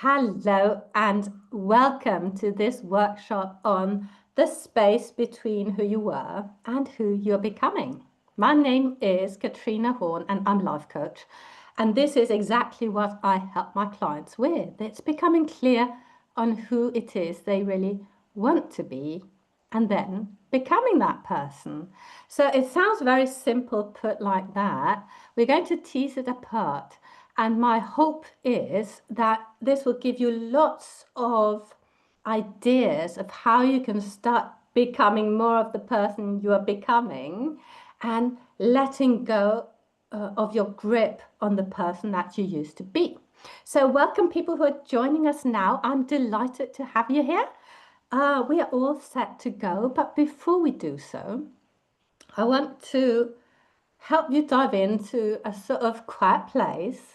Hello and welcome to this workshop on the space between who you were and who you're becoming. My name is Katrina Horn and I'm life coach. And this is exactly what I help my clients with. It's becoming clear on who it is they really want to be and then becoming that person. So it sounds very simple put like that. We're going to tease it apart. And my hope is that this will give you lots of ideas of how you can start becoming more of the person you are becoming and letting go of your grip on the person that you used to be. So welcome people who are joining us now. I'm delighted to have you here. We are all set to go, but before we do so, I want to help you dive into a sort of quiet place.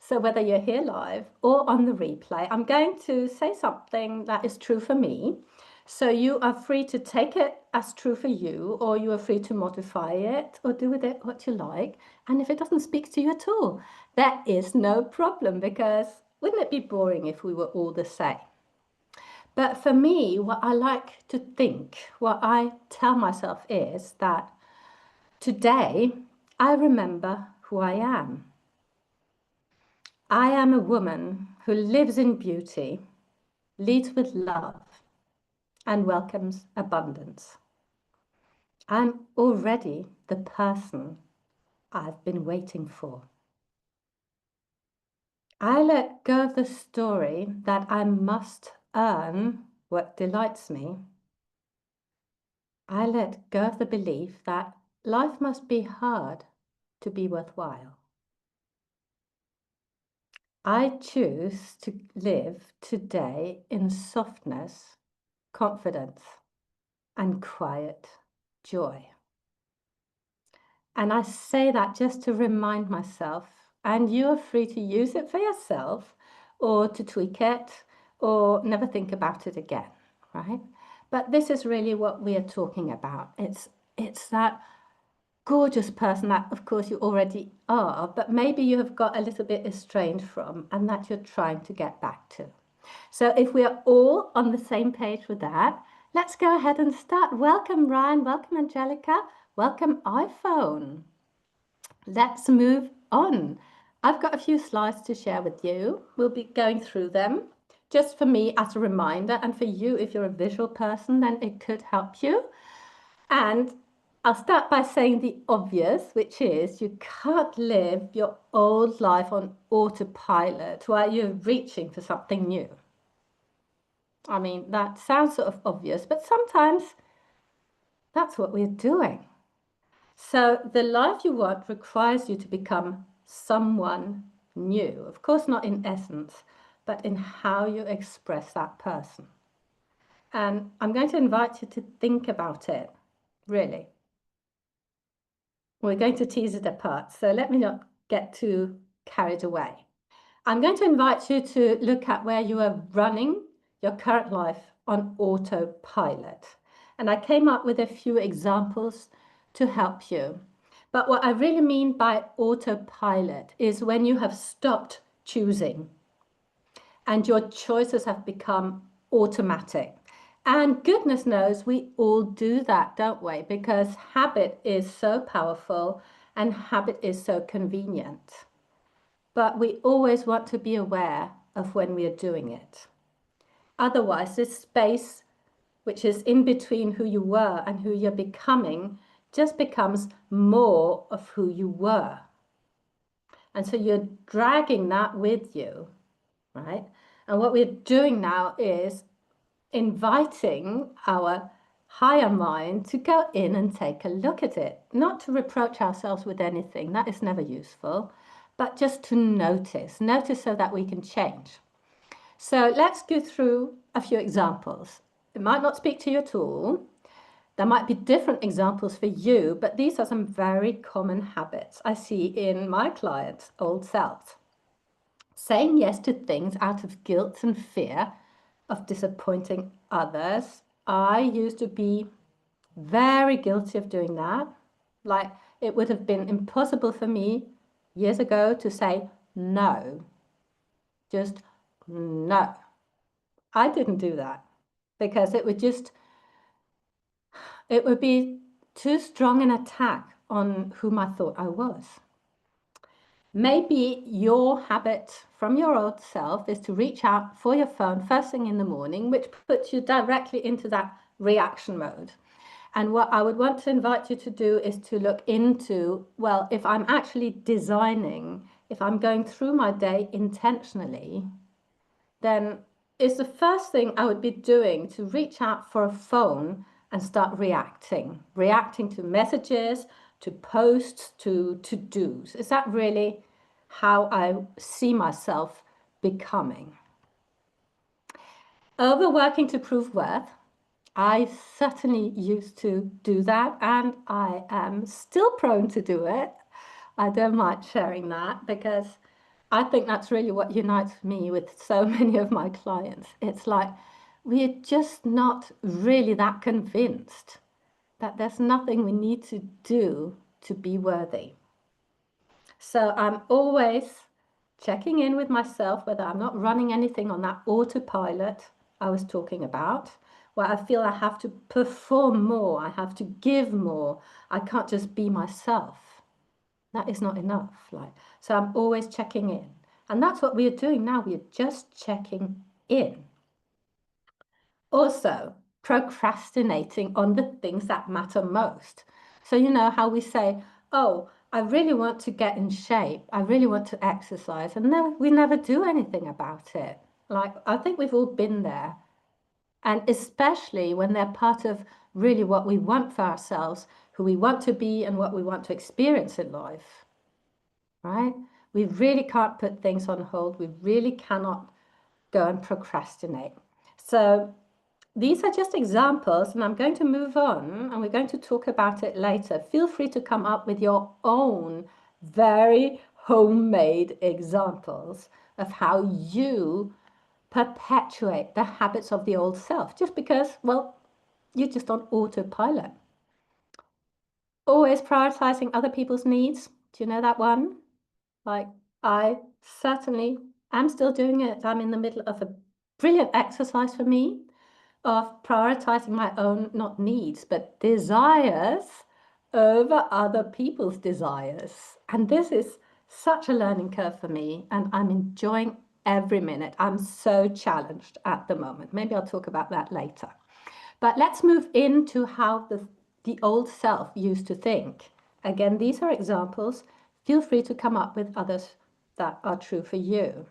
So whether you're here live or on the replay, I'm going to say something that is true for me. So you are free to take it as true for you, or you are free to modify it or do with it what you like. And if it doesn't speak to you at all, there is no problem, because wouldn't it be boring if we were all the same? But for me, what I like to think, what I tell myself is that today I remember who I am. I am a woman who lives in beauty, leads with love, and welcomes abundance. I'm already the person I've been waiting for. I let go of the story that I must earn what delights me. I let go of the belief that life must be hard to be worthwhile. I choose to live today in softness, confidence, and quiet joy. And I say that just to remind myself, and you're free to use it for yourself or to tweak it or never think about it again, right? But this is really what we are talking about. It's that gorgeous person that, of course, you already are, but maybe you have got a little bit estranged from and that you're trying to get back to. So if we are all on the same page with that, let's go ahead and start. Welcome, Ryan. Welcome, Angelica. Welcome, iPhone. Let's move on. I've got a few slides to share with you. We'll be going through them just for me as a reminder, and for you, if you're a visual person, then it could help you. And I'll start by saying the obvious, which is you can't live your old life on autopilot while you're reaching for something new. I mean, that sounds sort of obvious, but sometimes that's what we're doing. So the life you want requires you to become someone new. Of course, not in essence, but in how you express that person. And I'm going to invite you to think about it, really. We're going to tease it apart, so let me not get too carried away. I'm going to invite you to look at where you are running your current life on autopilot. And I came up with a few examples to help you. But what I really mean by autopilot is when you have stopped choosing and your choices have become automatic. And goodness knows we all do that, don't we? Because habit is so powerful and habit is so convenient. But we always want to be aware of when we are doing it. Otherwise, this space, which is in between who you were and who you're becoming, just becomes more of who you were. And so you're dragging that with you, right? And what we're doing now is inviting our higher mind to go in and take a look at it, not to reproach ourselves with anything, that is never useful, but just to notice so that we can change. So let's go through a few examples. It might not speak to you at all. There might be different examples for you, but these are some very common habits I see in my clients' old selves. Saying yes to things out of guilt and fear of disappointing others. I used to be very guilty of doing that. Like, it would have been impossible for me years ago to say no. Just No, I didn't do that because it would be too strong an attack on whom I thought I was. Maybe your habit from your old self is to reach out for your phone first thing in the morning, which puts you directly into that reaction mode. And what I would want to invite you to do is to look into, well, if I'm actually designing, if I'm going through my day intentionally, then is the first thing I would be doing to reach out for a phone and start reacting to messages, to posts, to to-dos. Is that really how I see myself becoming? Overworking to prove worth. I certainly used to do that, and I am still prone to do it. I don't mind sharing that because I think that's really what unites me with so many of my clients. It's like we're just not really that convinced that there's nothing we need to do to be worthy. So I'm always checking in with myself whether I'm not running anything on that autopilot I was talking about, where I feel I have to perform more, I have to give more, I can't just be myself. That is not enough. So I'm always checking in. And that's what we are doing now. We are just checking in. Also, procrastinating on the things that matter most. So, you know how we say, oh, I really want to get in shape. I really want to exercise. And then we never do anything about it. Like, I think we've all been there. And especially when they're part of really what we want for ourselves, who we want to be, and what we want to experience in life, right? We really can't put things on hold. We really cannot go and procrastinate. So these are just examples, and I'm going to move on and we're going to talk about it later. Feel free to come up with your own very homemade examples of how you perpetuate the habits of the old self, just because, well, you're just on autopilot. Always prioritizing other people's needs. Do you know that one? Like, I certainly am still doing it. I'm in the middle of a brilliant exercise for me of prioritizing my own, not needs, but desires over other people's desires. And this is such a learning curve for me, and I'm enjoying every minute. I'm so challenged at the moment. Maybe I'll talk about that later. But let's move into how the old self used to think. Again, these are examples. Feel free to come up with others that are true for you.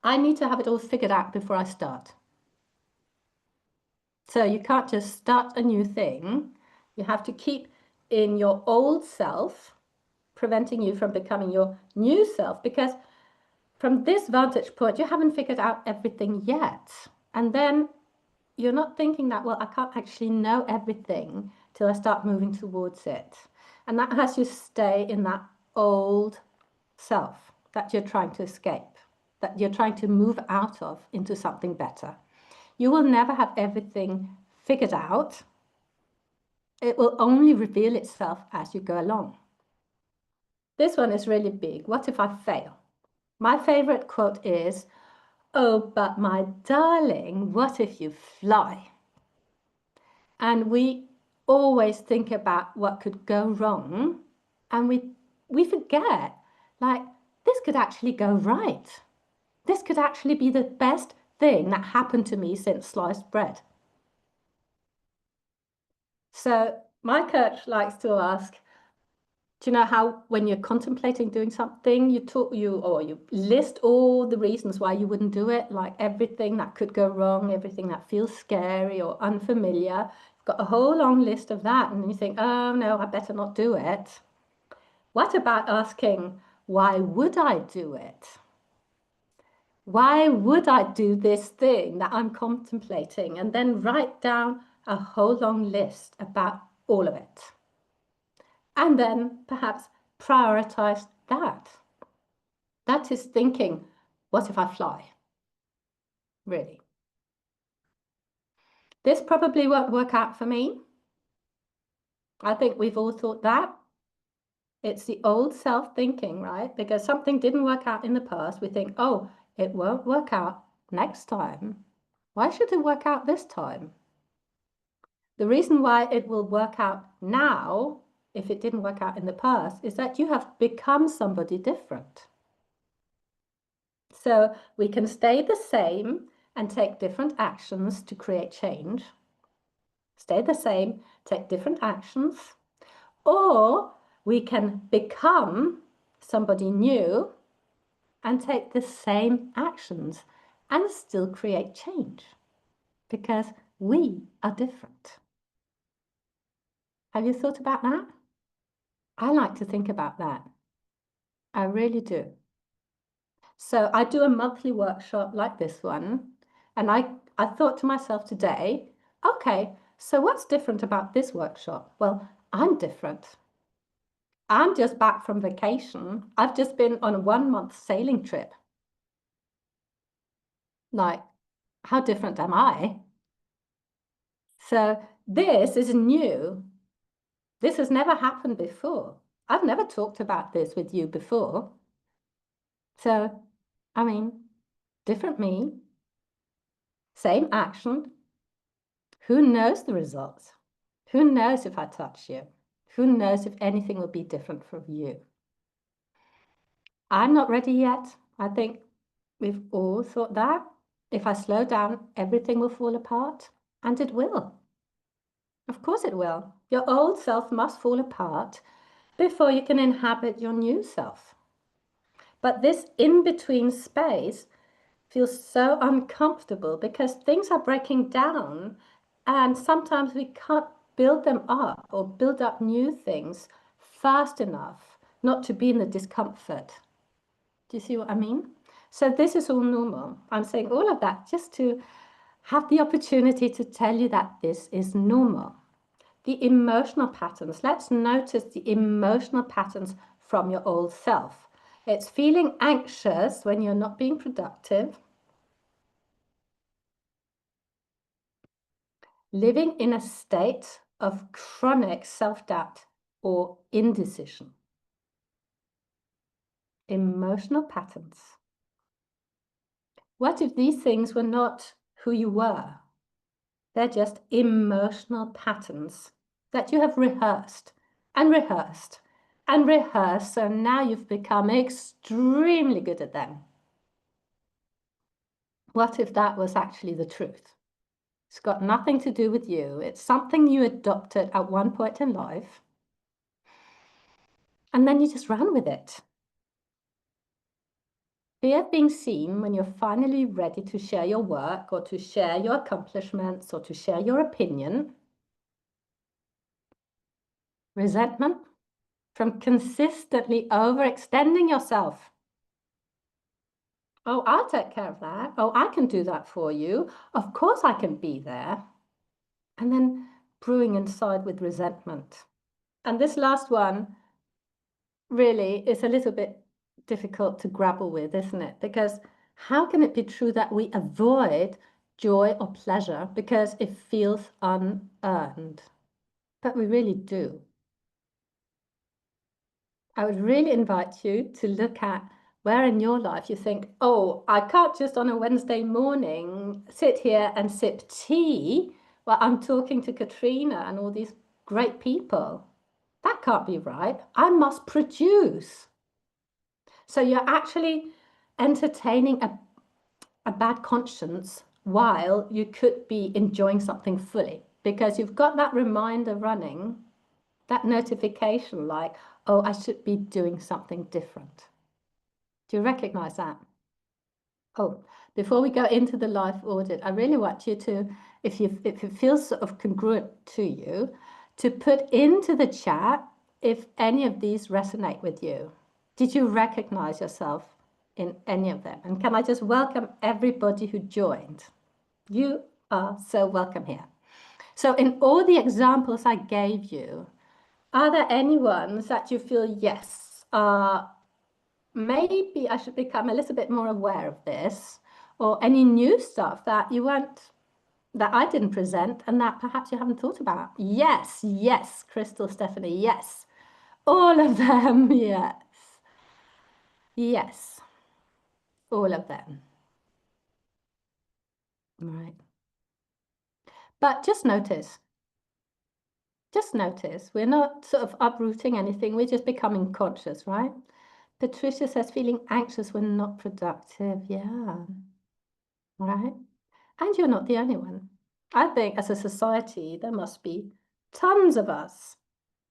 I need to have it all figured out before I start. So you can't just start a new thing. You have to keep in your old self, preventing you from becoming your new self, because from this vantage point, you haven't figured out everything yet. And then you're not thinking that, well, I can't actually know everything till I start moving towards it. And that has you stay in that old self that you're trying to escape, that you're trying to move out of into something better. You will never have everything figured out. It will only reveal itself as you go along. This one is really big. What if I fail? My favorite quote is, oh, but my darling, what if you fly? And we always think about what could go wrong, and we forget, like, this could actually go right. This could actually be the best thing that happened to me since sliced bread. So my coach likes to ask, do you know how when you're contemplating doing something, you list all the reasons why you wouldn't do it, like everything that could go wrong, everything that feels scary or unfamiliar. You've got a whole long list of that, and you think, oh no, I better not do it. What about asking, why would I do it? Why would I do this thing that I'm contemplating? And then write down a whole long list about all of it. And then perhaps prioritize that. That is thinking, what if I fly? Really. This probably won't work out for me. I think we've all thought that. It's the old self thinking, right? Because something didn't work out in the past. We think, oh, it won't work out next time. Why should it work out this time? The reason why it will work out now, if it didn't work out in the past, is that you have become somebody different. So we can stay the same and take different actions to create change. Stay the same, take different actions, or we can become somebody new and take the same actions and still create change because we are different. Have you thought about that? I like to think about that. I really do. So I do a monthly workshop like this one, and I thought to myself today, okay, so what's different about this workshop? Well, I'm different. I'm just back from vacation. I've just been on a 1-month sailing trip. Like, how different am I? So this is new. This has never happened before. I've never talked about this with you before. So, I mean, different me, same action. Who knows the results? Who knows if I touch you? Who knows if anything will be different from you? I'm not ready yet. I think we've all thought that. If I slow down, everything will fall apart, and it will. Of course it will. Your old self must fall apart before you can inhabit your new self. But this in-between space feels so uncomfortable because things are breaking down and sometimes we can't build them up or build up new things fast enough not to be in the discomfort. Do you see what I mean? So this is all normal. I'm saying all of that just to have the opportunity to tell you that this is normal. The emotional patterns. Let's notice the emotional patterns from your old self. It's feeling anxious when you're not being productive, living in a state of chronic self-doubt or indecision. Emotional patterns. What if these things were not who you were? They're just emotional patterns that you have rehearsed and rehearsed and rehearsed, so now you've become extremely good at them. What if that was actually the truth? It's got nothing to do with you. It's something you adopted at one point in life, and then you just ran with it. Fear of being seen when you're finally ready to share your work or to share your accomplishments or to share your opinion. Resentment from consistently overextending yourself. Oh, I'll take care of that. Oh, I can do that for you. Of course I can be there. And then brewing inside with resentment. And this last one really is a little bit difficult to grapple with, isn't it? Because how can it be true that we avoid joy or pleasure because it feels unearned? But we really do. I would really invite you to look at where in your life you think, oh, I can't just on a Wednesday morning sit here and sip tea while I'm talking to Katrina and all these great people. That can't be right. I must produce. So you're actually entertaining a bad conscience while you could be enjoying something fully because you've got that reminder running, that notification like, oh, I should be doing something different. Do you recognize that? Oh, before we go into the life audit, I really want you to, if it feels sort of congruent to you, to put into the chat if any of these resonate with you. Did you recognize yourself in any of them? And can I just welcome everybody who joined? You are so welcome here. So in all the examples I gave you, are there any ones that you feel, yes, maybe I should become a little bit more aware of this, or any new stuff that you weren't, that I didn't present and that perhaps you haven't thought about? Yes, yes, Crystal, Stephanie, yes. All of them, yes. Yes, all of them. Right. But just notice, we're not sort of uprooting anything. We're just becoming conscious, right? Patricia says feeling anxious when not productive. Yeah, right. And you're not the only one. I think as a society, there must be tons of us,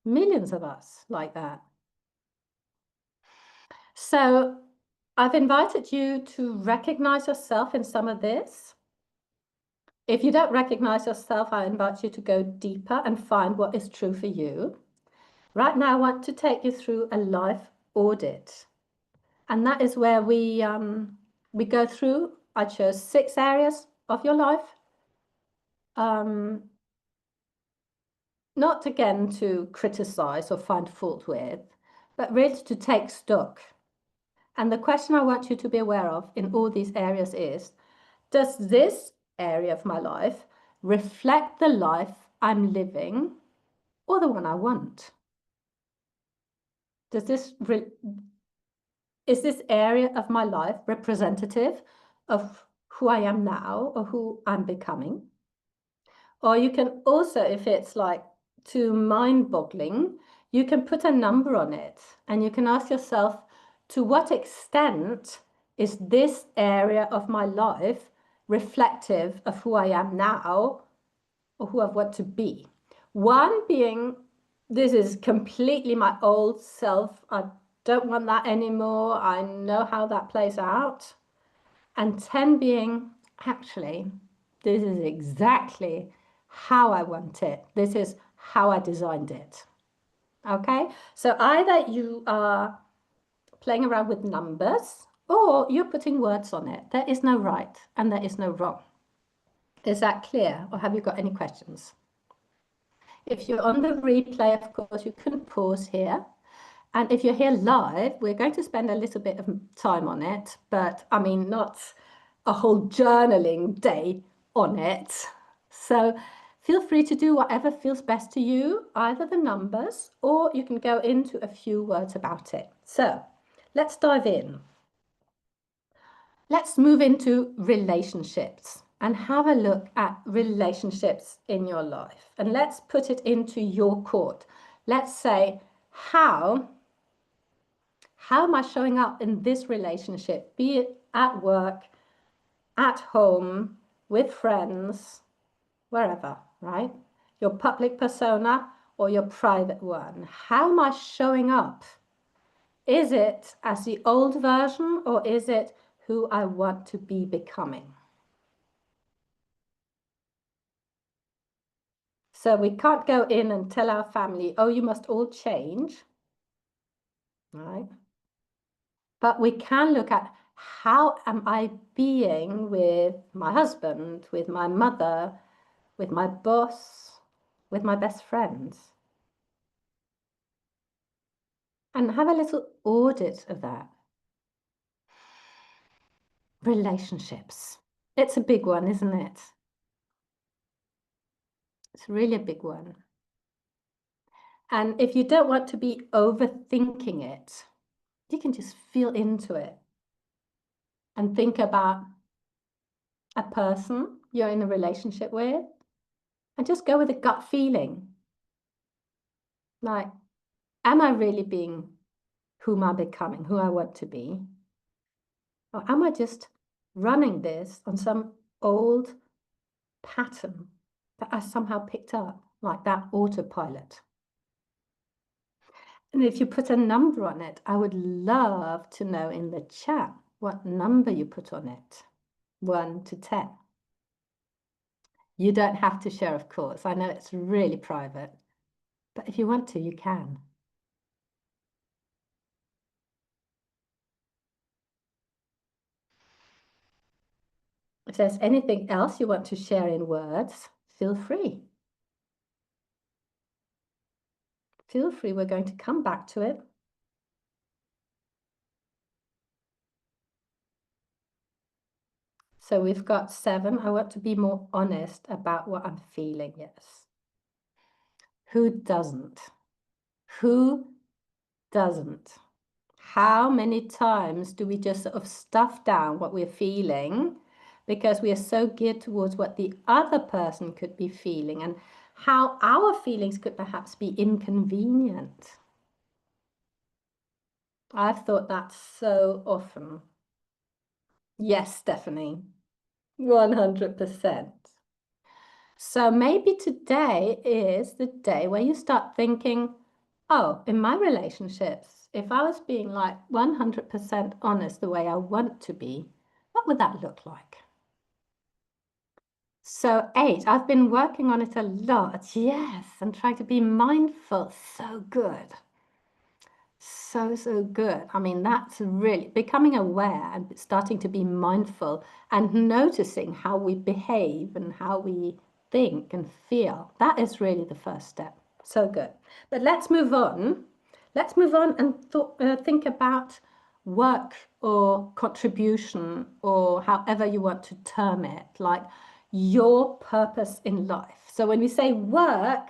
millions of us like that. So I've invited you to recognize yourself in some of this. If you don't recognize yourself, I invite you to go deeper and find what is true for you. Right now, I want to take you through a life audit. And that is where we go through, I chose 6 areas of your life. Not again to criticize or find fault with, but really to take stock. And the question I want you to be aware of in all these areas is, does this area of my life reflect the life I'm living or the one I want? Is this area of my life representative of who I am now or who I'm becoming? Or you can also, if it's like too mind-boggling, you can put a number on it and you can ask yourself, to what extent is this area of my life reflective of who I am now or who I want to be? One being, this is completely my old self. I don't want that anymore. I know how that plays out. And 10 being, actually, this is exactly how I want it. This is how I designed it. Okay? So either you are playing around with numbers or you're putting words on it. There is no right and there is no wrong. Is that clear? Or have you got any questions? If you're on the replay, of course, you can pause here. And if you're here live, we're going to spend a little bit of time on it, but I mean, not a whole journaling day on it. So feel free to do whatever feels best to you, either the numbers, or you can go into a few words about it. So let's dive in. Let's move into relationships and have a look at relationships in your life. And let's put it into your court. Let's say, how am I showing up in this relationship, be it at work, at home, with friends, wherever, right? Your public persona or your private one. How am I showing up? Is it as the old version or is it who I want to be becoming? So we can't go in and tell our family, oh, you must all change, right? But we can look at, how am I being with my husband, with my mother, with my boss, with my best friends? And have a little audit of that. Relationships. It's a big one, isn't it? It's really a big one. And if you don't want to be overthinking it, you can just feel into it and think about a person you're in a relationship with and just go with a gut feeling. Like, am I really being who I'm becoming, who I want to be? Or am I just running this on some old pattern that I somehow picked up, like that autopilot? And if you put a number on it, I would love to know in the chat what number you put on it, 1 to 10. You don't have to share, of course. I know it's really private, but if you want to, you can. If there's anything else you want to share in words, feel free. Feel free, we're going to come back to it. So we've got 7. I want to be more honest about what I'm feeling, yes. Who doesn't? Who doesn't? How many times do we just sort of stuff down what we're feeling because we are so geared towards what the other person could be feeling and how our feelings could perhaps be inconvenient. I've thought that so often. Yes, Stephanie, 100%. So maybe today is the day where you start thinking, oh, in my relationships, if I was being like 100% honest the way I want to be, what would that look like? So 8, I've been working on it a lot, yes, and trying to be mindful. So good. So good. I mean, that's really becoming aware and starting to be mindful and noticing how we behave and how we think and feel. That is really the first step. So good. But let's move on. Let's move on and think about work or contribution or however you want to term it, like your purpose in life. So when we say work,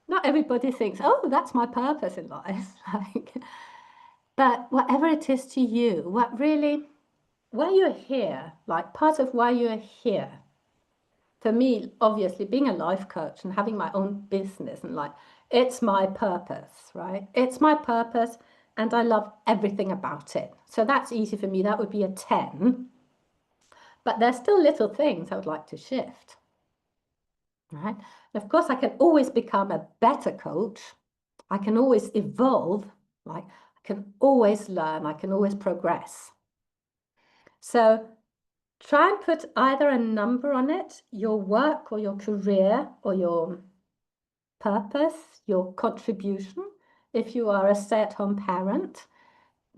not everybody thinks, oh, that's my purpose in life. Like, but whatever it is to you, what really, why you're here, like part of why you're here. For me, obviously, being a life coach and having my own business and like, it's my purpose, right? It's my purpose and I love everything about it. So that's easy for me. That would be a 10. But there's still little things I would like to shift, right? And of course, I can always become a better coach. I can always evolve, like I can always learn, I can always progress. So try and put either a number on it, your work or your career or your purpose, your contribution. If you are a stay-at-home parent,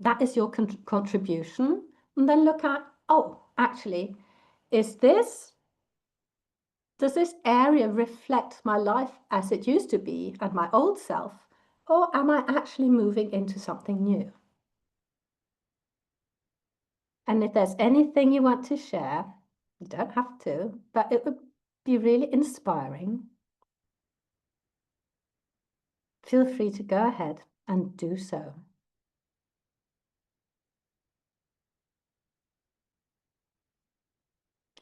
that is your contribution. And then look at, oh, actually, does this area reflect my life as it used to be and my old self? Or am I actually moving into something new? And if there's anything you want to share, you don't have to, but it would be really inspiring. Feel free to go ahead and do so.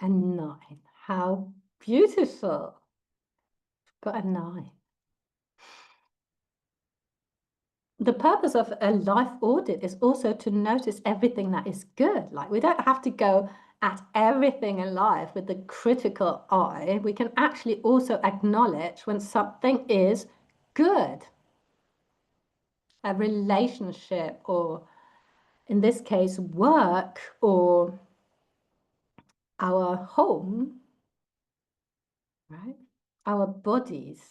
And 9. How beautiful. Got a 9. The purpose of a life audit is also to notice everything that is good. Like we don't have to go at everything in life with the critical eye. We can actually also acknowledge when something is good. A relationship, or in this case, work, or our home, right? Our bodies.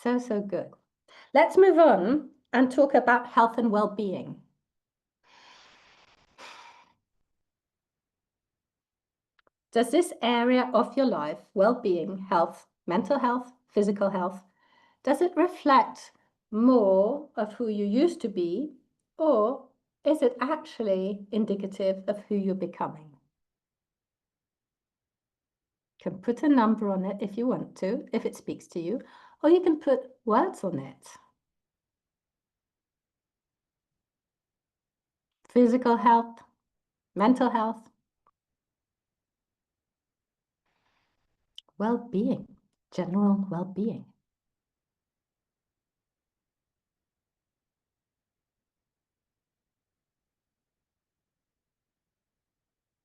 So good. Let's move on and talk about health and well-being. Does this area of your life, well-being, health, mental health, physical health, does it reflect more of who you used to be, or is it actually indicative of who you're becoming? You can put a number on it if you want to, if it speaks to you, or you can put words on it. Physical health, mental health, well-being, general well-being.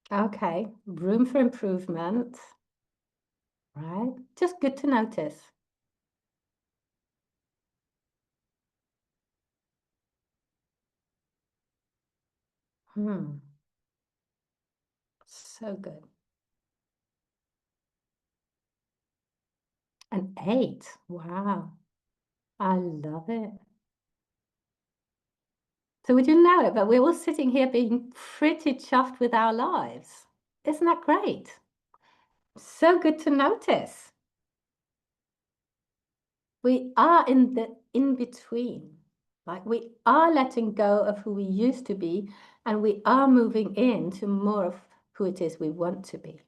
Okay, room for improvement, right? Just good to notice. So good. An 8. Wow. I love it. So we didn't know it, but we're all sitting here being pretty chuffed with our lives. Isn't that great? So good to notice. We are in the in-between. Like we are letting go of who we used to be, and we are moving into more of who it is we want to be.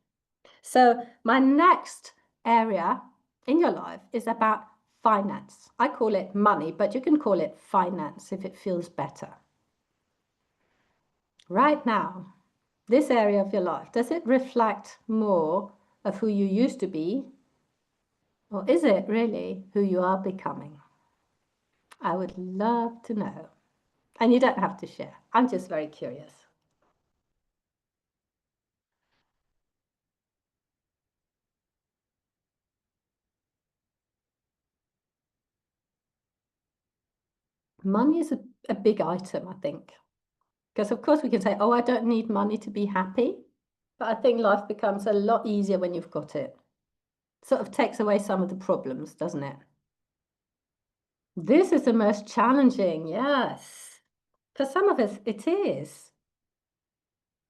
So my next area in your life is about finance. I call it money, but you can call it finance if it feels better. Right now, this area of your life, does it reflect more of who you used to be? Or is it really who you are becoming? I would love to know. And you don't have to share. I'm just very curious. Money is a big item, I think. Because of course we can say, oh, I don't need money to be happy. But I think life becomes a lot easier when you've got it. Sort of takes away some of the problems, doesn't it? This is the most challenging, yes. For some of us, it is.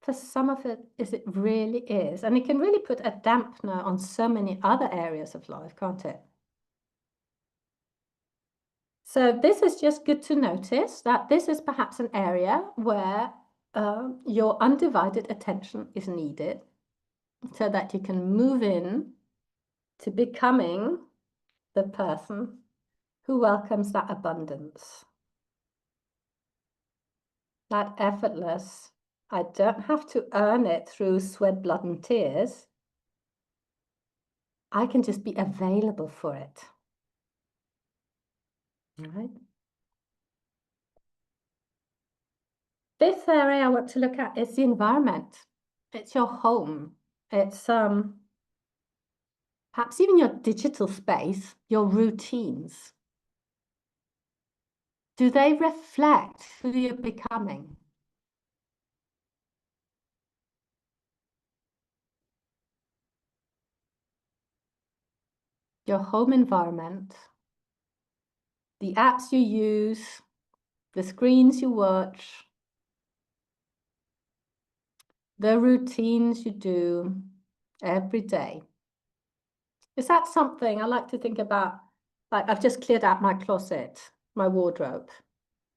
For some of it really is. And it can really put a dampener on so many other areas of life, can't it? So this is just good to notice that this is perhaps an area where your undivided attention is needed so that you can move in to becoming the person who welcomes that abundance, that effortless. I don't have to earn it through sweat, blood, and tears. I can just be available for it. Right? This area I want to look at is the environment. It's your home. It's perhaps even your digital space, your routines. Do they reflect who you're becoming? Your home environment, the apps you use, the screens you watch, the routines you do every day. Is that something I like to think about? Like, I've just cleared out my closet, my wardrobe.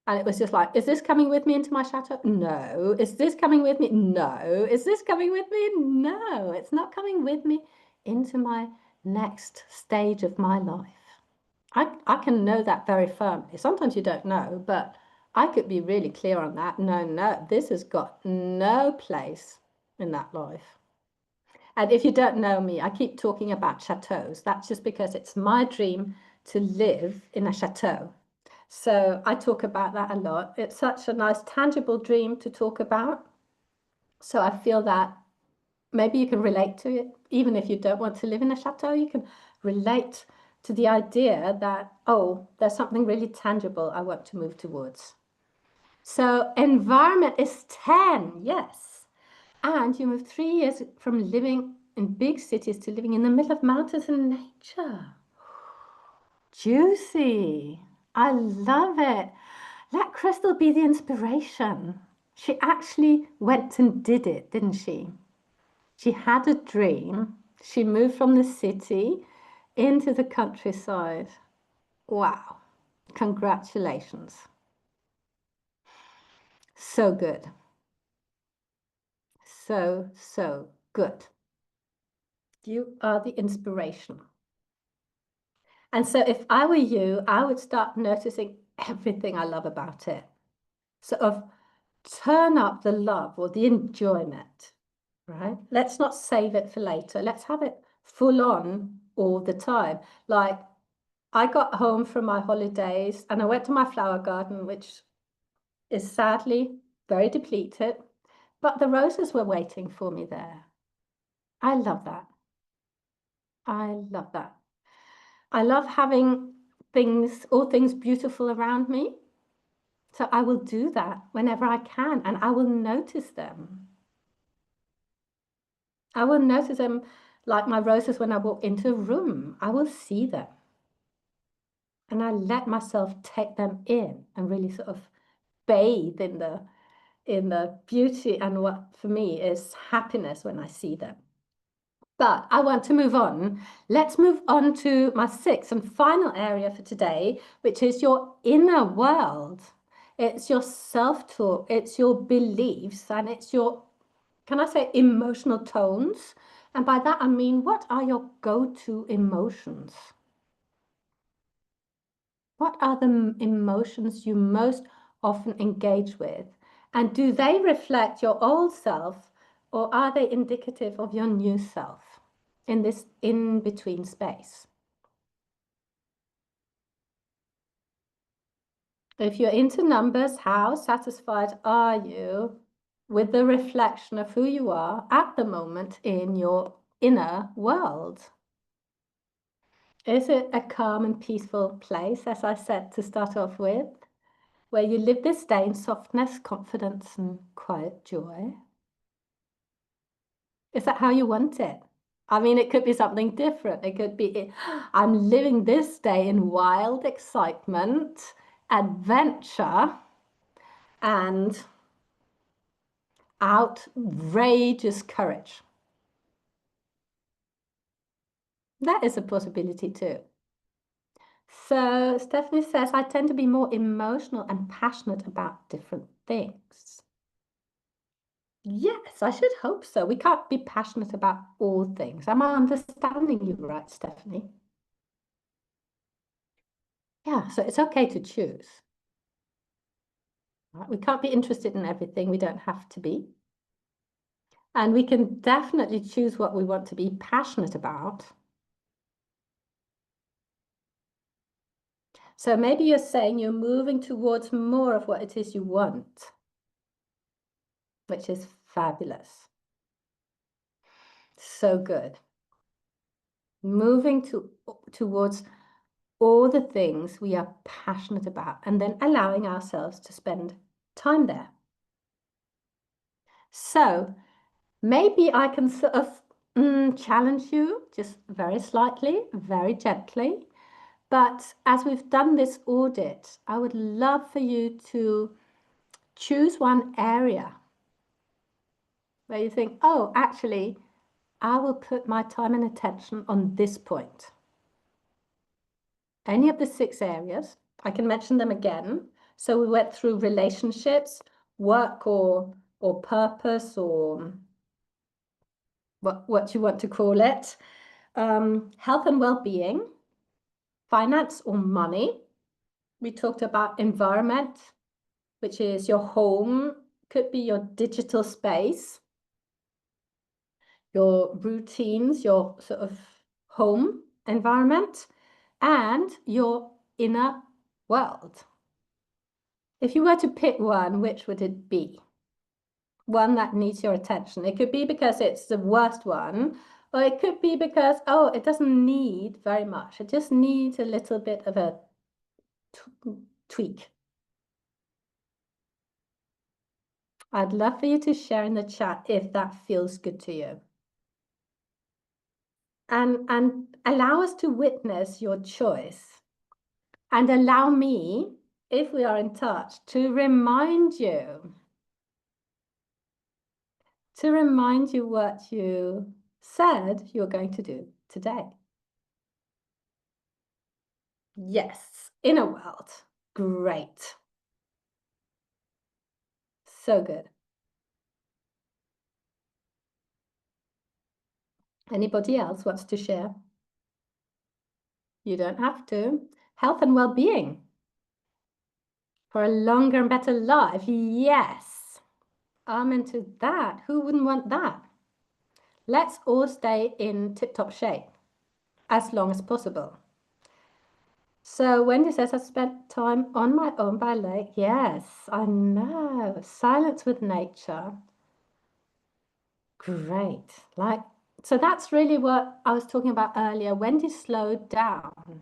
And it was just like, is this coming with me into my chateau? No. Is this coming with me? No. Is this coming with me? No. It's not coming with me into my next stage of my life. I can know that very firmly. Sometimes you don't know, but I could be really clear on that. No, this has got no place in that life. And if you don't know me, I keep talking about chateaus. That's just because it's my dream to live in a chateau. So I talk about that a lot. It's such a nice, tangible dream to talk about. So I feel that maybe you can relate to it. Even if you don't want to live in a chateau, you can relate to the idea that, oh, there's something really tangible I want to move towards. So environment is 10, yes. And you move 3 years from living in big cities to living in the middle of mountains and nature. Juicy. I love it. Let Crystal be the inspiration. She actually went and did it, didn't she? She had a dream. She moved from the city into the countryside. Wow. Congratulations. So good. So good. You are the inspiration. And so if I were you, I would start noticing everything I love about it. Sort of turn up the love or the enjoyment, right? Let's not save it for later. Let's have it full on all the time. Like I got home from my holidays and I went to my flower garden, which is sadly very depleted, but the roses were waiting for me there. I love that. I love that. I love having things, all things beautiful around me. So I will do that whenever I can and I will notice them. I will notice them like my roses when I walk into a room. I will see them. And I let myself take them in and really sort of bathe in the beauty and what for me is happiness when I see them. But I want to move on. Let's move on to my sixth and final area for today, which is your inner world. It's your self-talk, it's your beliefs, and it's your, can I say, emotional tones? And by that I mean, what are your go-to emotions? What are the emotions you most often engage with? And do they reflect your old self or are they indicative of your new self in this in-between space? If you're into numbers, how satisfied are you with the reflection of who you are at the moment in your inner world? Is it a calm and peaceful place, as I said to start off with, where you live this day in softness, confidence, and quiet joy? Is that how you want it? I mean, it could be something different. It could be, I'm living this day in wild excitement, adventure, and outrageous courage. That is a possibility too. So Stephanie says, I tend to be more emotional and passionate about different things. Yes, I should hope so. We can't be passionate about all things. Am I understanding you right, Stephanie? Yeah, so it's okay to choose. Right? We can't be interested in everything. We don't have to be. And we can definitely choose what we want to be passionate about. So maybe you're saying you're moving towards more of what it is you want, which is fabulous. So good. Moving towards all the things we are passionate about and then allowing ourselves to spend time there. So maybe I can sort of challenge you just very slightly, very gently. But as we've done this audit, I would love for you to choose one area where you think, oh, actually, I will put my time and attention on this point. Any of the 6 areas, I can mention them again. So we went through relationships, work or purpose, or what you want to call it, health and well-being, finance or money. We talked about environment, which is your home, could be your digital space, your routines, your sort of home environment, and your inner world. If you were to pick one, which would it be? One that needs your attention. It could be because it's the worst one, or it could be because, oh, it doesn't need very much. It just needs a little bit of a tweak. I'd love for you to share in the chat if that feels good to you. And allow us to witness your choice. And allow me, if we are in touch, to remind you what you said you're going to do today. Yes, inner world. Great. So good. Anybody else wants to share? You don't have to. Health and well-being. For a longer and better life. Yes. I'm into that. Who wouldn't want that? Let's all stay in tip-top shape as long as possible. So Wendy says, I spent time on my own by lake. Yes, I know. Silence with nature. Great. So that's really what I was talking about earlier. Wendy slowed down.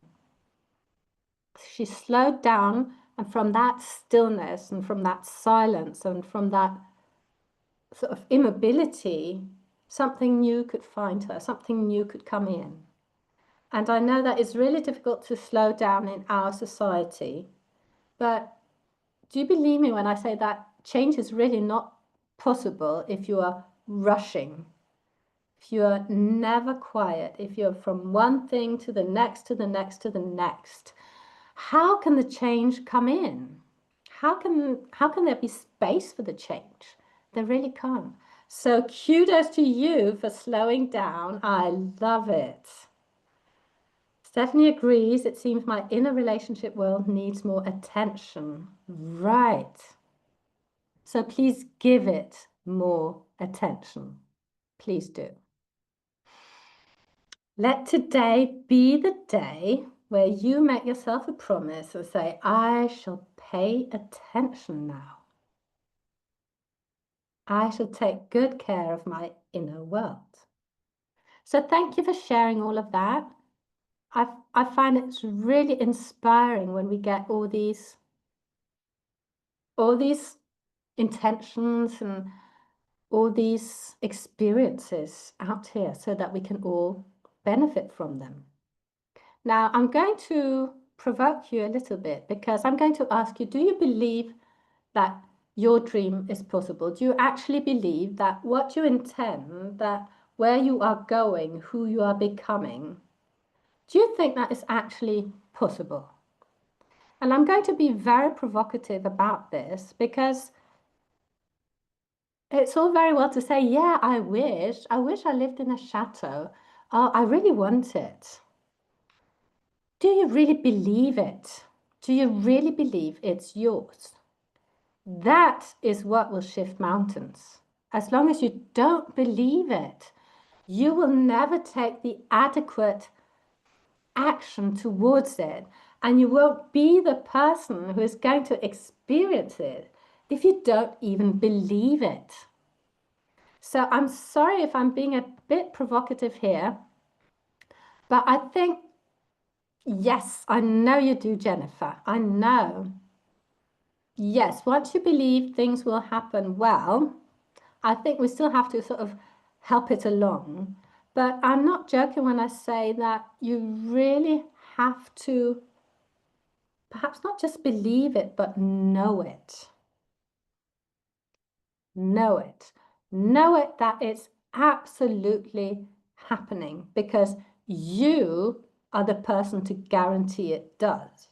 She slowed down, and from that stillness and from that silence and from that sort of immobility, something new could find her, something new could come in. And I know that it's really difficult to slow down in our society, but do you believe me when I say that change is really not possible if you are rushing, if you are never quiet, if you're from one thing to the next, to the next, to the next? How can the change come in? How can there be space for the change? There really can't. So kudos to you for slowing down. I love it. Stephanie agrees. It seems my inner relationship world needs more attention. Right. So please give it more attention. Please do. Let today be the day where you make yourself a promise and say, I shall pay attention now. I shall take good care of my inner world. So thank you for sharing all of that. I find it's really inspiring when we get all these intentions and all these experiences out here so that we can all benefit from them. Now, I'm going to provoke you a little bit because I'm going to ask you, do you believe that your dream is possible? Do you actually believe that what you intend, that where you are going, who you are becoming, do you think that is actually possible? And I'm going to be very provocative about this because it's all very well to say, yeah, I wish I lived in a chateau. Oh, I really want it. Do you really believe it? Do you really believe it's yours? That is what will shift mountains. As long as you don't believe it, you will never take the adequate action towards it. And you won't be the person who is going to experience it if you don't even believe it. So I'm sorry if I'm being a bit provocative here, but I think, yes, I know you do, Jennifer. I know. Yes, once you believe things will happen well, I think we still have to sort of help it along. But I'm not joking when I say that you really have to perhaps not just believe it, but know it. Know it. Know it that it's absolutely happening because you are the person to guarantee it does.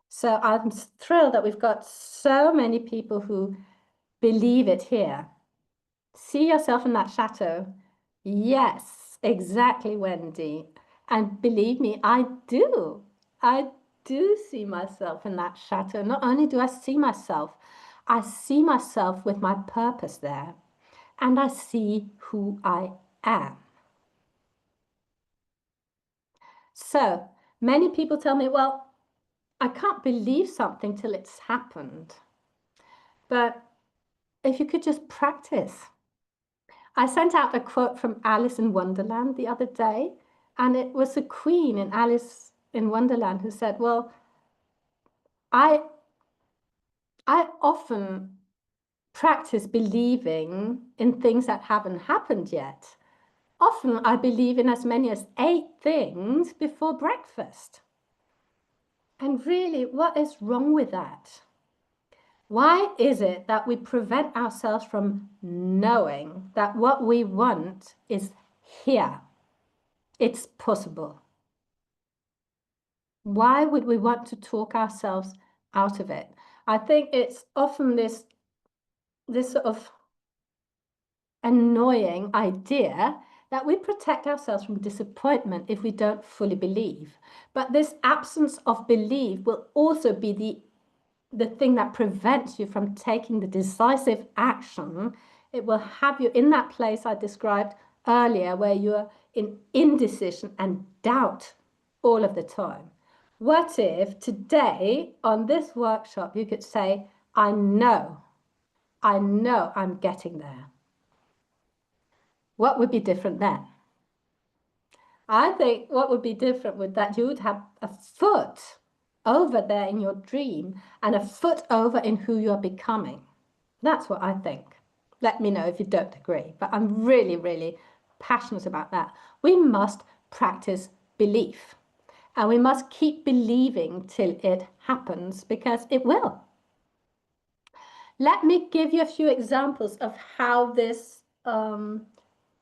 So I'm thrilled that we've got so many people who believe it here. See yourself in that chateau. Yes, exactly, Wendy. And believe me, I do. I do see myself in that chateau. Not only do I see myself with my purpose there, and I see who I am. So many people tell me, well, I can't believe something till it's happened. But if you could just practice. I sent out a quote from Alice in Wonderland the other day, and it was the queen in Alice in Wonderland who said, well, I often practice believing in things that haven't happened yet. Often I believe in as many as 8 things before breakfast. And really, what is wrong with that? Why is it that we prevent ourselves from knowing that what we want is here? It's possible. Why would we want to talk ourselves out of it? I think it's often this sort of annoying idea that we protect ourselves from disappointment if we don't fully believe. But this absence of belief will also be the thing that prevents you from taking the decisive action. It will have you in that place I described earlier where you're in indecision and doubt all of the time. What if today on this workshop you could say, I know I'm getting there? What would be different then? I think what would be different would that you would have a foot over there in your dream and a foot over in who you're becoming. That's what I think. Let me know if you don't agree, but I'm really, really passionate about that. We must practice belief and we must keep believing till it happens because it will. Let me give you a few examples of how this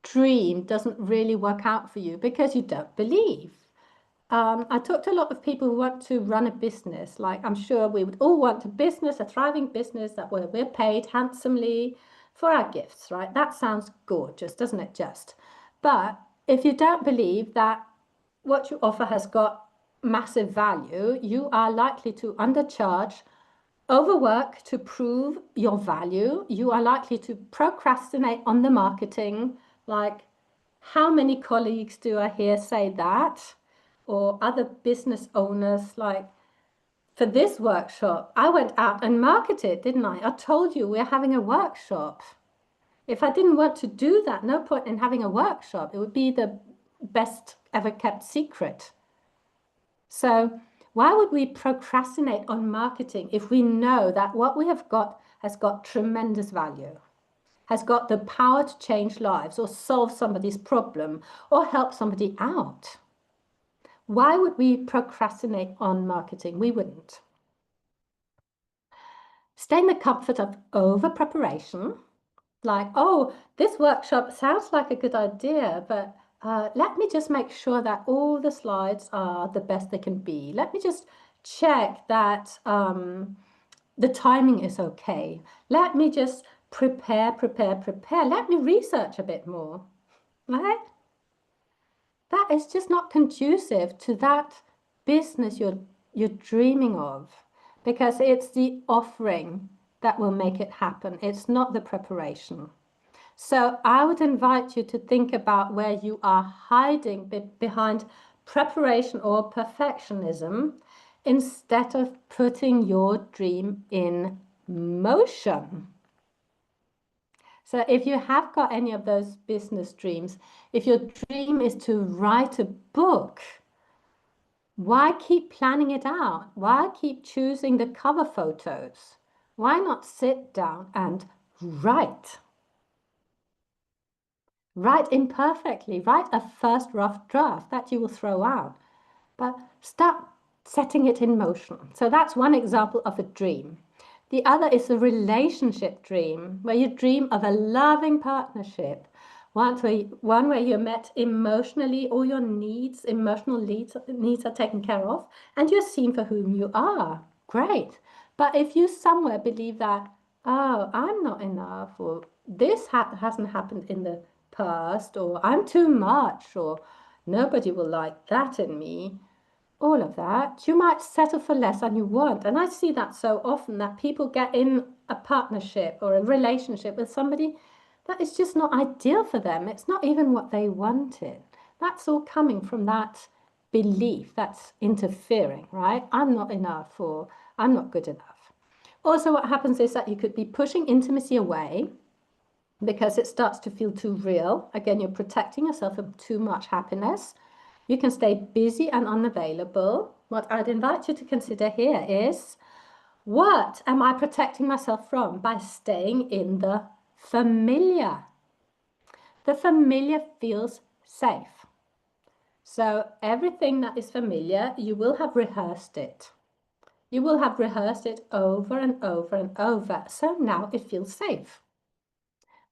dream doesn't really work out for you because you don't believe. I talked to a lot of people who want to run a business. Like I'm sure we would all want a business, a thriving business that where we're paid handsomely for our gifts, right? That sounds gorgeous, doesn't it just? But if you don't believe that what you offer has got massive value, you are likely to undercharge, overwork to prove your value. You are likely to procrastinate on the marketing. Like, how many colleagues do I hear say that? Or other business owners, like, for this workshop, I went out and marketed, didn't I? I told you we're having a workshop. If I didn't want to do that, no point in having a workshop. It would be the best ever kept secret. So why would we procrastinate on marketing if we know that what we have got has got tremendous value, has got the power to change lives or solve somebody's problem or help somebody out? Why would we procrastinate on marketing? We wouldn't. Stay in the comfort of over preparation. Like, oh, this workshop sounds like a good idea, but let me just make sure that all the slides are the best they can be. Let me just check that the timing is okay. Let me just prepare. Let me research a bit more, right? That is just not conducive to that business you're dreaming of, because it's the offering that will make it happen. It's not the preparation. So I would invite you to think about where you are hiding behind preparation or perfectionism instead of putting your dream in motion. So if you have got any of those business dreams, if your dream is to write a book, why keep planning it out? Why keep choosing the cover photos? Why not sit down and write? Write imperfectly. Write a first rough draft that you will throw out, but start setting it in motion. So that's one example of a dream. The other is a relationship dream, where you dream of a loving partnership, one where you're met emotionally, all your needs, emotional needs are taken care of, and you're seen for whom you are. Great. But if you somewhere believe that, oh, I'm not enough, or this hasn't happened in the past, or I'm too much, or nobody will like that in me, all of that, you might settle for less than you want. And I see that so often, that people get in a partnership or a relationship with somebody that is just not ideal for them. It's not even what they wanted. That's all coming from that belief that's interfering, right? I'm not enough, or I'm not good enough. Also, what happens is that you could be pushing intimacy away because it starts to feel too real. Again, you're protecting yourself from too much happiness. You can stay busy and unavailable. What I'd invite you to consider here is, what am I protecting myself from by staying in the familiar? The familiar feels safe. So everything that is familiar, you will have rehearsed it. You will have rehearsed it over and over and over. So now it feels safe.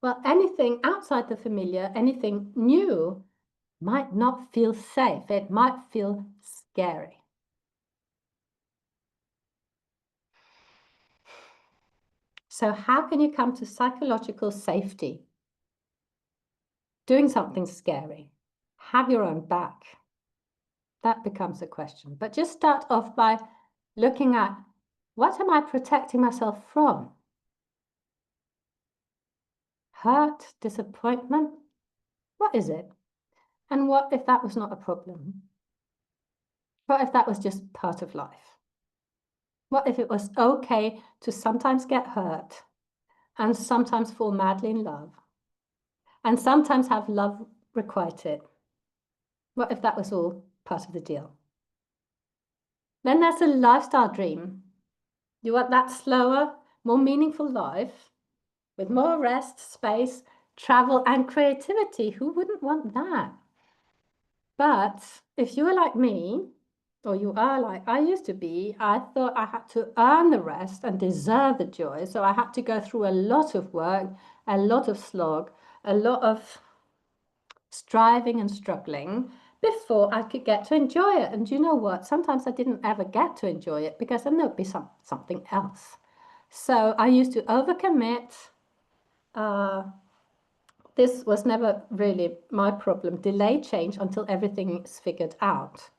Well, anything outside the familiar, anything new, might not feel safe. It might feel scary. So how can you come to psychological safety? Doing something scary. Have your own back. That becomes a question. But just start off by looking at, what am I protecting myself from? Hurt, disappointment? What is it? And what if that was not a problem? What if that was just part of life? What if it was okay to sometimes get hurt and sometimes fall madly in love and sometimes have love requited? What if that was all part of the deal? Then there's a lifestyle dream. You want that slower, more meaningful life with more rest, space, travel, and creativity. Who wouldn't want that? But if you were like me, or you are like I used to be, I thought I had to earn the rest and deserve the joy. So I had to go through a lot of work, a lot of slog, a lot of striving and struggling before I could get to enjoy it. And you know what? Sometimes I didn't ever get to enjoy it because then there'd be something else. So I used to overcommit. This was never really my problem. Delay change until everything is figured out.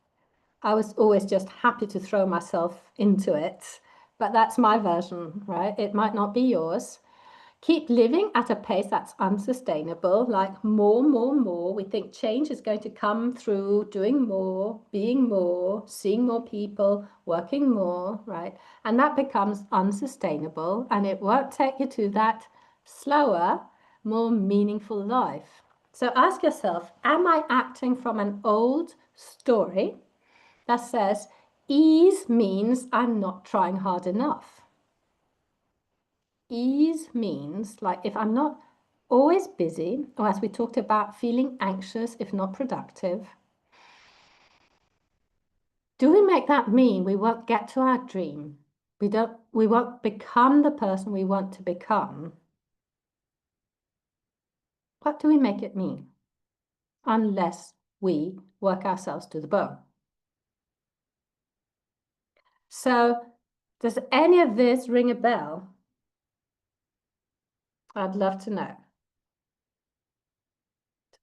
I was always just happy to throw myself into it but that's my version, right? It might not be yours. Keep living at a pace that's unsustainable, like more, more, more. We think change is going to come through doing more, being more, seeing more people, working more, right? And that becomes unsustainable and it won't take you to that slower, more meaningful life. So ask yourself, am I acting from an old story that says ease means I'm not trying hard enough? Ease means, like, if I'm not always busy, or as we talked about, feeling anxious if not productive, do we make that mean we won't get to our dream? We won't become the person we want to become. What do we make it mean? Unless we work ourselves to the bone. So, does any of this ring a bell? I'd love to know.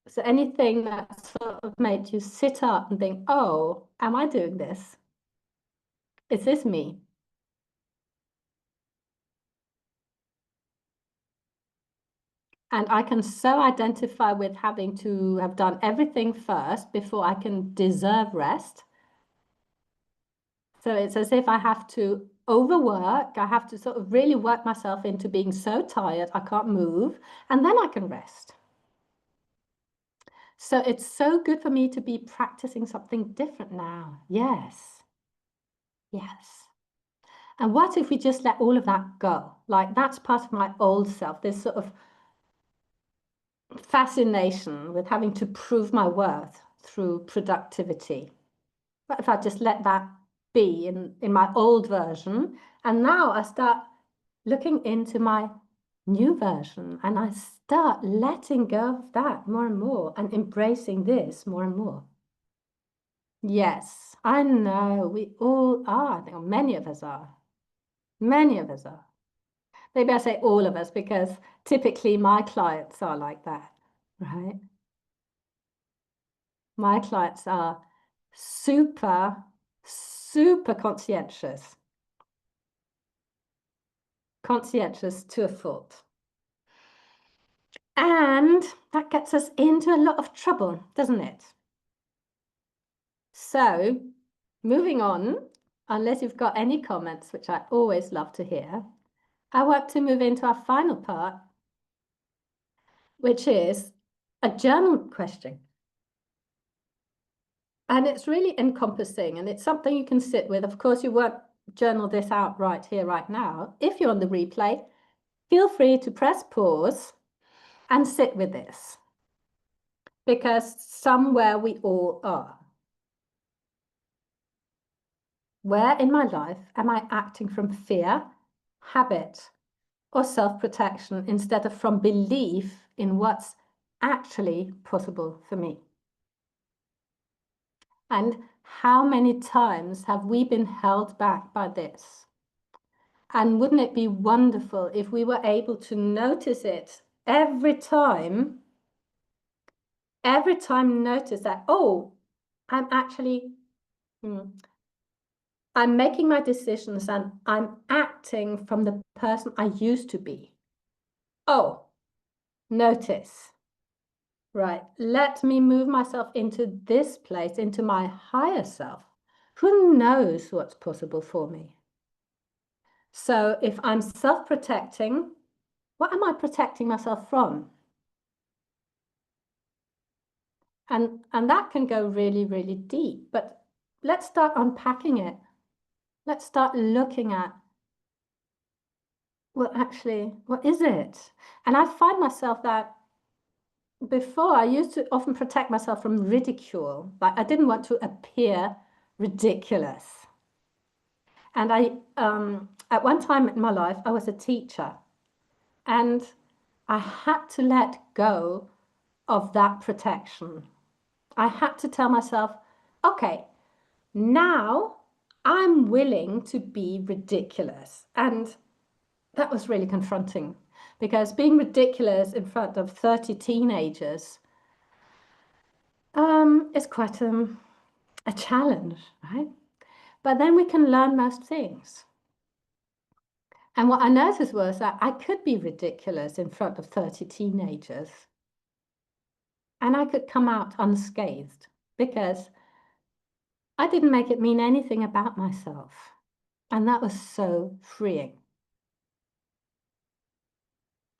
So anything that sort of made you sit up and think, oh, am I doing this? Is this me? And I can so identify with having to have done everything first before I can deserve rest. So it's as if I have to overwork. I have to sort of really work myself into being so tired I can't move, and then I can rest. So it's so good for me to be practicing something different now. Yes. Yes. And what if we just let all of that go? Like that's part of my old self, this sort of fascination with having to prove my worth through productivity. What if I just let that be in my old version? And now I start looking into my new version and I start letting go of that more and more and embracing this more and more. Yes, I know we all are. I think many of us are. Many of us are. Maybe I say all of us because typically my clients are like that, right? My clients are super, super conscientious to a fault. And that gets us into a lot of trouble, doesn't it? So, moving on, unless you've got any comments, which I always love to hear, I want to move into our final part, which is a journal question. And it's really encompassing and it's something you can sit with. Of course, you won't journal this out right here, right now. If you're on the replay, feel free to press pause and sit with this because somewhere we all are. Where in my life am I acting from fear, habit, or self-protection instead of from belief in what's actually possible for me? And how many times have we been held back by this? And wouldn't it be wonderful if we were able to notice it every time notice that, oh, I'm actually, I'm making my decisions and I'm acting from the person I used to be. Oh, notice. Right, let me move myself into this place, into my higher self. Who knows what's possible for me? So if I'm self-protecting, what am I protecting myself from? And that can go really, really deep. But let's start unpacking it. Let's start looking at, well, actually, what is it? And I find myself that before I used to often protect myself from ridicule. Like I didn't want to appear ridiculous. And at one time in my life, I was a teacher. And I had to let go of that protection. I had to tell myself, okay, now I'm willing to be ridiculous. And that was really confronting because being ridiculous in front of 30 teenagers is quite a challenge, right? But then we can learn most things. And what I noticed was that I could be ridiculous in front of 30 teenagers and I could come out unscathed because I didn't make it mean anything about myself. And that was so freeing.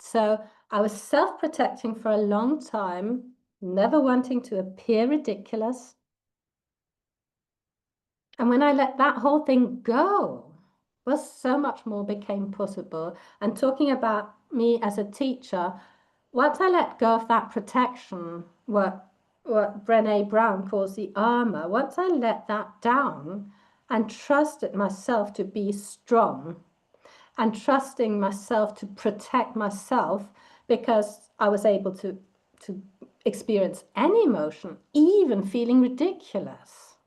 So I was self-protecting for a long time, never wanting to appear ridiculous. And when I let that whole thing go, well, so much more became possible. And talking about me as a teacher, once I let go of that protection, what Brené Brown calls the armor, once I let that down and trusted myself to be strong and trusting myself to protect myself because I was able to experience any emotion, even feeling ridiculous,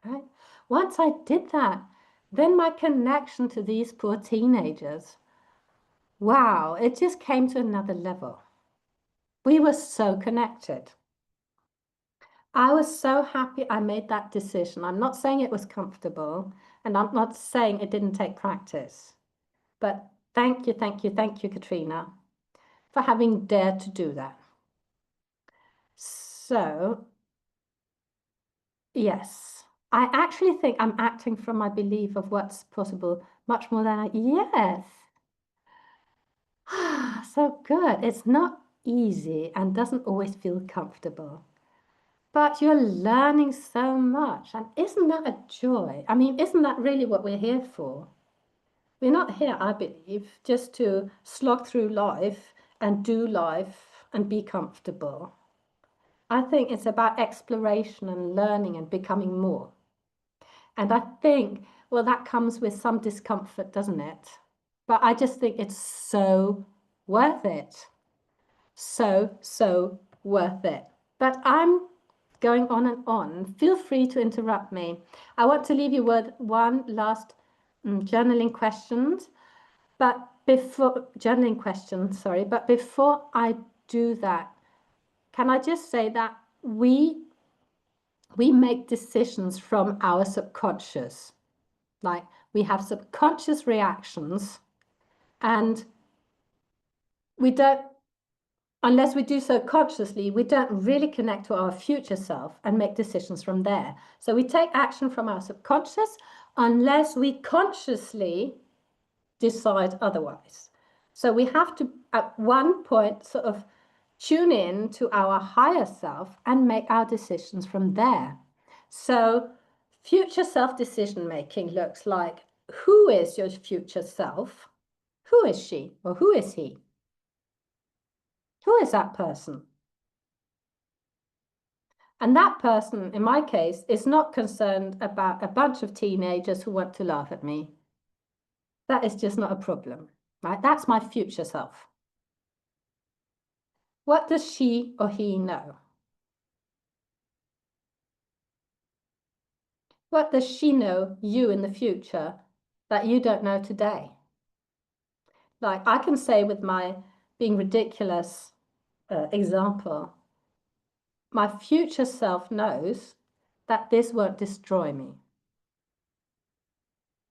right? Once I did that, then my connection to these poor teenagers, wow, it just came to another level. We were so connected. I was so happy I made that decision. I'm not saying it was comfortable, and I'm not saying it didn't take practice. But thank you, thank you, thank you, Katrina, for having dared to do that. So, yes, I actually think I'm acting from my belief of what's possible much more than yes. So good. It's not easy and doesn't always feel comfortable. But you're learning so much. And isn't that a joy? I mean, isn't that really what we're here for? We're not here, I believe, just to slog through life and do life and be comfortable. I think it's about exploration and learning and becoming more. And I think, well, that comes with some discomfort, doesn't it? But I just think it's so worth it. So worth it. But I'm going on and on. Feel free to interrupt me. I want to leave you with one last journaling questions. But before journaling questions, sorry, but before I do that, can I just say that we make decisions from our subconscious. Like we have subconscious reactions, and we don't, unless we do so consciously, we don't really connect to our future self and make decisions from there. So we take action from our subconscious unless we consciously decide otherwise. So we have to, at one point, sort of tune in to our higher self and make our decisions from there. So future self decision making looks like, who is your future self? Who is she or who is he? Who is that person? And that person, in my case, is not concerned about a bunch of teenagers who want to laugh at me. That is just not a problem, right? That's my future self. What does she or he know? What does she know you in the future that you don't know today? Like I can say with my being ridiculous example, my future self knows that this won't destroy me.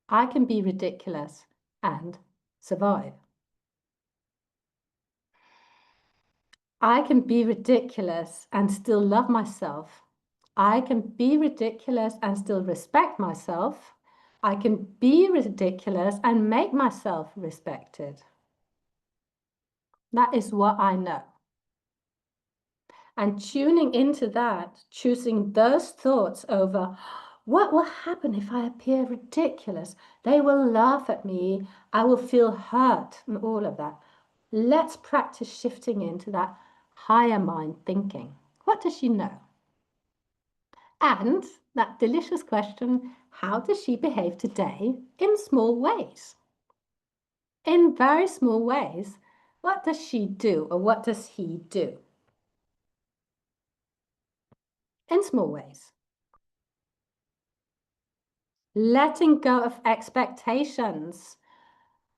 I can be ridiculous and survive. I can be ridiculous and still love myself. I can be ridiculous and still respect myself. I can be ridiculous and make myself respected. That is what I know. And tuning into that, choosing those thoughts over what will happen if I appear ridiculous? They will laugh at me. I will feel hurt and all of that. Let's practice shifting into that higher mind thinking. What does she know? And that delicious question, how does she behave today in small ways? In very small ways, what does she do or what does he do? In small ways. Letting go of expectations,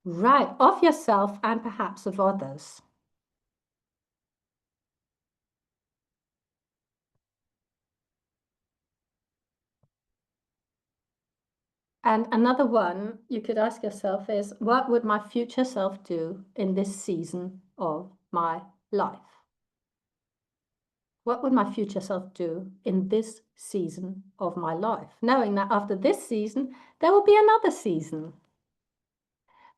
right, of yourself and perhaps of others. And another one you could ask yourself is, what would my future self do in this season of my life? What would my future self do in this season of my life? Knowing that after this season, there will be another season.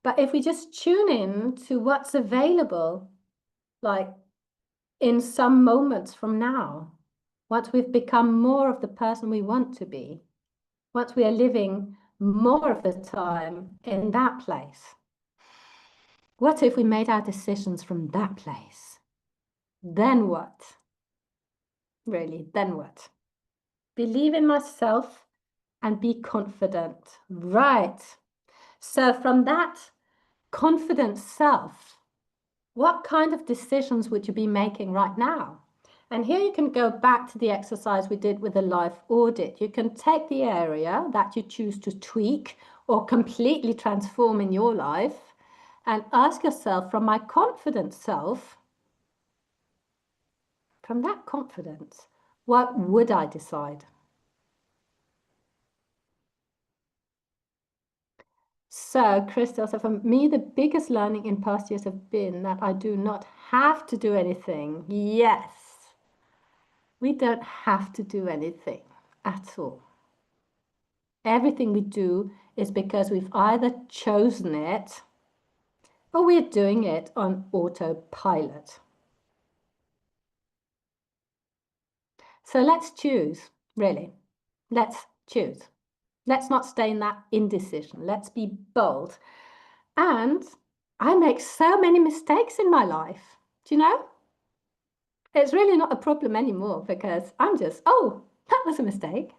But if we just tune in to what's available, like in some moments from now, once we've become more of the person we want to be, once we are living more of the time in that place, what if we made our decisions from that place? Then what? Really, then what? Believe in myself and be confident. Right. So from that confident self, what kind of decisions would you be making right now? And here you can go back to the exercise we did with the life audit. You can take the area that you choose to tweak or completely transform in your life and ask yourself, from my confident self, from that confidence, what would I decide? So, Crystal, so for me, the biggest learning in past years have been that I do not have to do anything. Yes, we don't have to do anything at all. Everything we do is because we've either chosen it or we're doing it on autopilot. So let's choose, really. Let's choose. Let's not stay in that indecision. Let's be bold. And I make so many mistakes in my life. Do you know? It's really not a problem anymore because I'm just, oh, that was a mistake.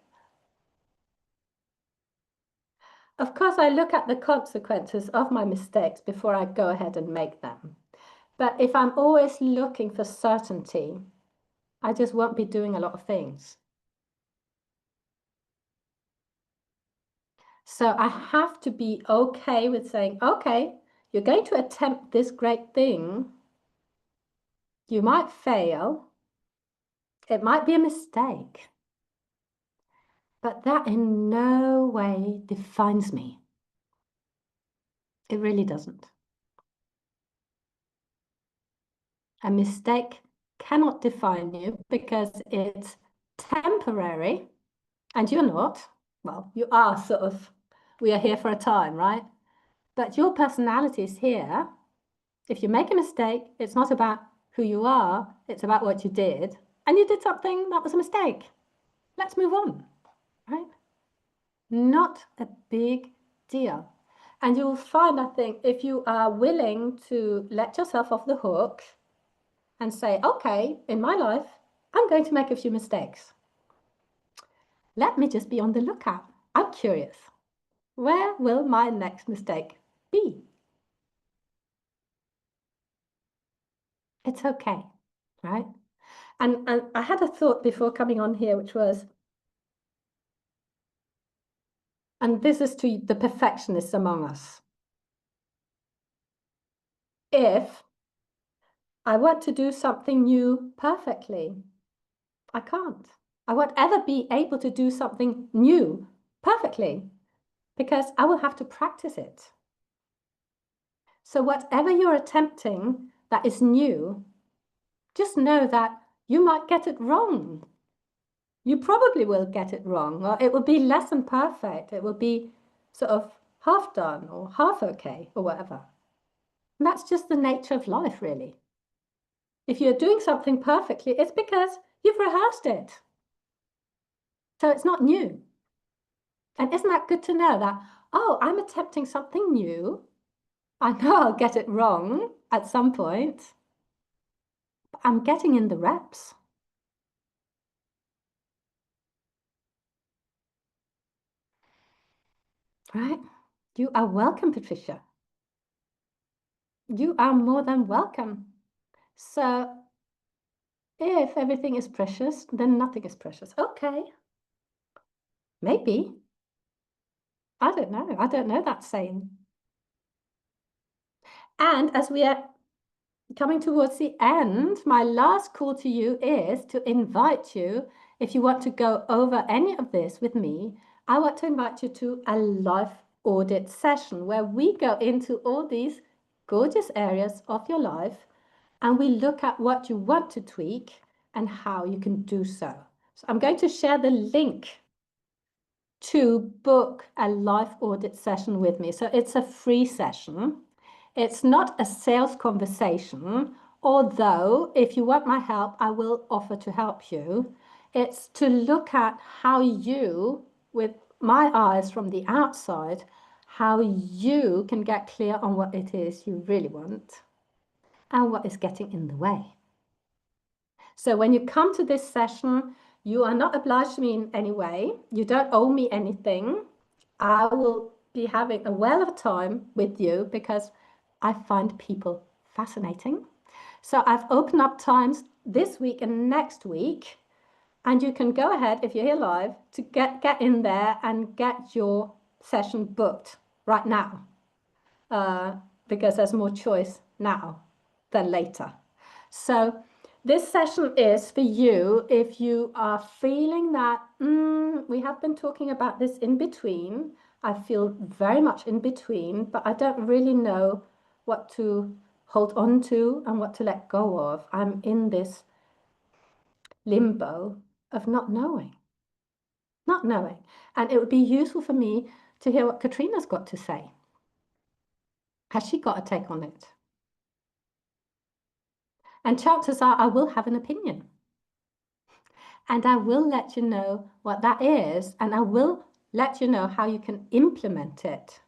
Of course, I look at the consequences of my mistakes before I go ahead and make them. But if I'm always looking for certainty, I just won't be doing a lot of things. So I have to be okay with saying, okay, you're going to attempt this great thing. You might fail. It might be a mistake. But that in no way defines me. It really doesn't. A mistake cannot define you because it's temporary and you're not. Well, you are sort of, we are here for a time, right? But your personality is here. If you make a mistake, it's not about who you are, it's about what you did. And you did something that was a mistake. Let's move on, right? Not a big deal. And you'll find, I think, if you are willing to let yourself off the hook and say, okay, in my life, I'm going to make a few mistakes. Let me just be on the lookout. I'm curious. Where will my next mistake be? It's okay, right? And I had a thought before coming on here, which was, and this is to the perfectionists among us. If I want to do something new perfectly, I can't. I won't ever be able to do something new perfectly because I will have to practice it. So whatever you're attempting that is new, just know that you might get it wrong. You probably will get it wrong, or it will be less than perfect. It will be sort of half done or half okay or whatever. And that's just the nature of life, really. If you're doing something perfectly, it's because you've rehearsed it. So it's not new. And isn't that good to know that, oh, I'm attempting something new. I know I'll get it wrong at some point, but I'm getting in the reps. Right? You are welcome, Patricia. You are more than welcome. So if everything is precious, then nothing is precious. Okay. Maybe. I don't know. I don't know that saying. And as we are coming towards the end, my last call to you is to invite you, if you want to go over any of this with me, I want to invite you to a life audit session where we go into all these gorgeous areas of your life and we look at what you want to tweak and how you can do so. So I'm going to share the link to book a life audit session with me. So it's a free session. It's not a sales conversation, although if you want my help, I will offer to help you. It's to look at how you, with my eyes from the outside, how you can get clear on what it is you really want and what is getting in the way. So when you come to this session, you are not obliged to me in any way. You don't owe me anything. I will be having a well of time with you because I find people fascinating. So I've opened up times this week and next week, and you can go ahead, if you're here live, to get in there and get your session booked right now, because there's more choice now than later. So this session is for you if you are feeling that we have been talking about this in between. I feel very much in between, but I don't really know what to hold on to and what to let go of. I'm in this limbo of not knowing. And it would be useful for me to hear what Katrina's got to say. Has she got a take on it? And chances are I will have an opinion. And I will let you know what that is, and I will let you know how you can implement it.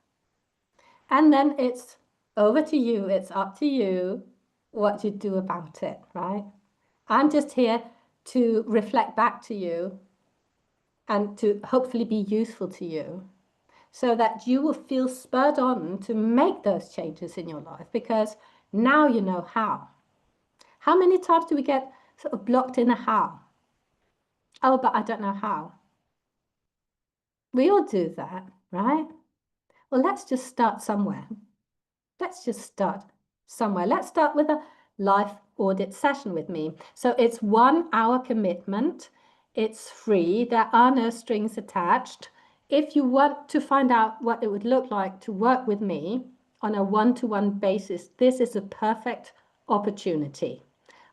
And then it's over to you, it's up to you what you do about it, right? I'm just here to reflect back to you and to hopefully be useful to you so that you will feel spurred on to make those changes in your life because now you know how. How many times do we get sort of blocked in a how? Oh, but I don't know how. We all do that, right? Well, let's just start somewhere. Let's just start somewhere. Let's start with a life audit session with me. So it's 1 hour commitment. It's free. There are no strings attached. If you want to find out what it would look like to work with me on a one-to-one basis, this is a perfect opportunity.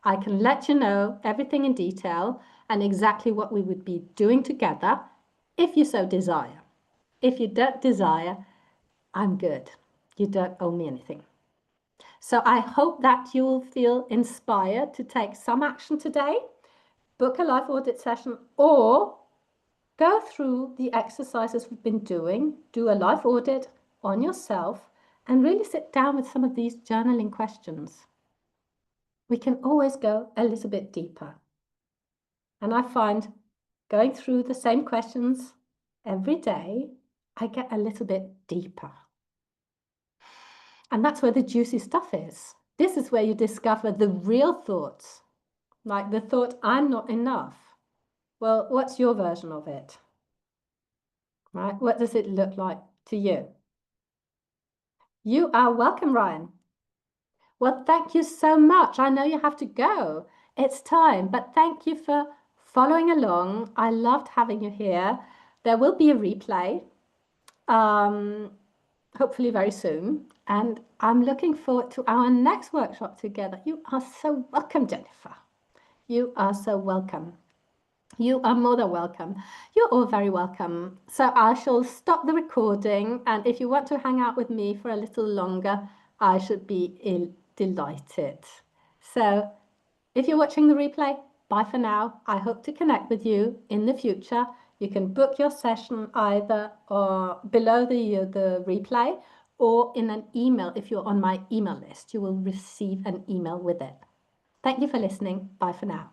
I can let you know everything in detail and exactly what we would be doing together if you so desire. If you don't desire, I'm good. You don't owe me anything. So I hope that you will feel inspired to take some action today, book a life audit session, or go through the exercises we've been doing, do a life audit on yourself, and really sit down with some of these journaling questions. We can always go a little bit deeper. And I find going through the same questions every day, I get a little bit deeper. And that's where the juicy stuff is. This is where you discover the real thoughts, like the thought, I'm not enough. Well, what's your version of it? Right? What does it look like to you? You are welcome, Ryan. Well, thank you so much. I know you have to go. It's time, but thank you for following along. I loved having you here. There will be a replay, hopefully very soon. And I'm looking forward to our next workshop together. You are so welcome, Jennifer. You are so welcome. You are more than welcome. You're all very welcome. So I shall stop the recording. And if you want to hang out with me for a little longer, I should be delighted. So if you're watching the replay, bye for now. I hope to connect with you in the future. You can book your session either below the replay or in an email. If you're on my email list, you will receive an email with it. Thank you for listening. Bye for now.